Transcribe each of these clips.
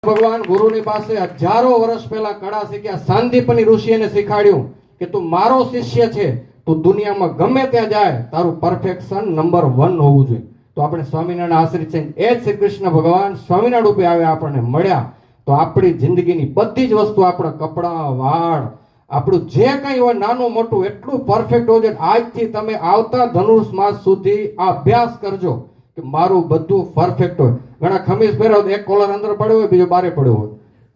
ભગવાન ગુરુની પાસે હજારો વર્ષ પહેલા કળા શીખ્યા. સાંદીપની ઋષિએ શીખવાડ્યું કે તું મારો શિષ્ય છે, તું દુનિયામાં ગમે ત્યાં જાય તારું પરફેક્શન નંબર 1 હોવું જોઈએ. તો આપણે સ્વામિનારાયણ આશ્રિત છે, એ જ શ્રી કૃષ્ણ ભગવાન સ્વામિનારાયણ રૂપે આવ્યા, આપણને મળ્યા. તો આપણી જિંદગીની બધી જ વસ્તુ, આપણા કપડાં, વાળ, આપણું જે કંઈ હોય નાનું મોટું એટલું પરફેક્ટ હોવું જોઈએ. આજથી તમે આવતા ધનુષ માસ સુધી આ અભ્યાસ કરજો કે મારું બધું પરફેક્ટ હોય. ઘણા ખમીસ પહેરાવ એક કોલર અંદર પડ્યો હોય, બીજો બારે પડ્યો હોય,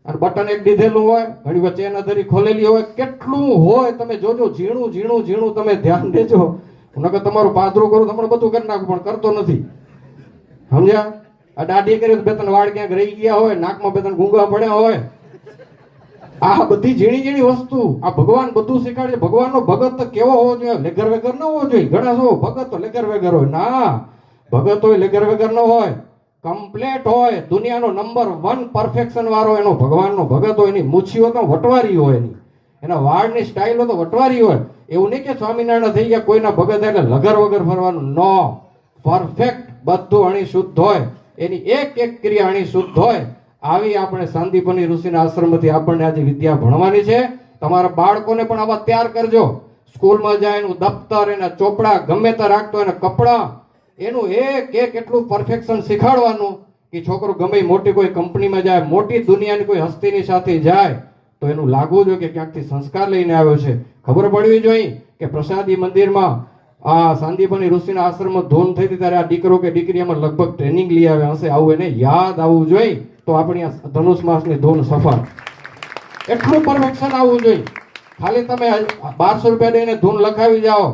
અને બટન એક દીધેલું હોય, ઘણી વચ્ચે ચેન અધરી ખોલેલી હોય, કેટલું હોય તમે જોજો. ઝીણું ઝીણું ઝીણું તમે ધ્યાન દેજો. નકર તમારું પાદરું કરું તમને બધું કરી નાખું, પણ કરતો નથી. સમજ્યા? આ દાઢી કરી બે ત્રણ વાળ ક્યાંક રહી ગયા હોય, નાકમાં બે ત્રણ ગુંગા પડ્યા હોય. આ બધી ઝીણી ઝીણી વસ્તુ આ ભગવાન બધું શીખવાડે છે. ભગવાનનો ભગત કેવો હોવો જોઈએ? લેગર વેગર ન હોવો જોઈએ. ઘણા શું ભગત તો લેગર વેગર હોય. ના, ભગત હોય લેગર વેગર ન હોય, કમ્પ્લેટ હોય. દુનિયાનો નંબર 1 પરફેક્શન વાળો એનો ભગવાનનો ભગત હોય. એની મૂછીઓ તો વટવારી હોય, એના વાળની સ્ટાઇલો તો વટવારી હોય. એવું નહીં કે સ્વામિનારાયણ થઈ ગયા કોઈના ભગત એટલે લગર વગર ફરવાનું. નો, પરફેક્ટ બધું અણી શુદ્ધ હોય, એની એક એક ક્રિયા અણી શુદ્ધ હોય. આવી આપણે સાંદીપની ઋષિના આશ્રમથી આપણને આજે વિદ્યા ભણવાની છે. તમારા બાળકોને પણ આવા તૈયાર કરજો. સ્કૂલમાં જાય એનું દફતર, એના ચોપડા ગમે તે રાખતો, એના કપડાં, એનું એક એક એટલું પરફેક્શન શીખવાડવાનું કે છોકરો ગમે મોટી કોઈ કંપનીમાં જાય, મોટી દુનિયાની કોઈ હસ્તીની સાથે જાય તો એનું લાગવું જોઈએ કે ક્યાંકથી સંસ્કાર લઈને આવ્યો છે. ખબર પડવી જોઈએ કે પ્રસાદી મંદિરમાં આ સાંદીપની ઋષિના આશ્રમમાં ધૂન થઈ હતી ત્યારે આ દીકરો કે દીકરી એમાં લગભગ ટ્રેનિંગ લઈ આવ્યા હશે. આવું એને યાદ આવવું જોઈએ. તો આપણી આ ધનુષ માસની ધૂન સફળ. એટલું પરફેક્શન આવવું જોઈએ. ખાલી તમે 1200 રૂપિયા દઈને ધૂન લખાવી જાઓ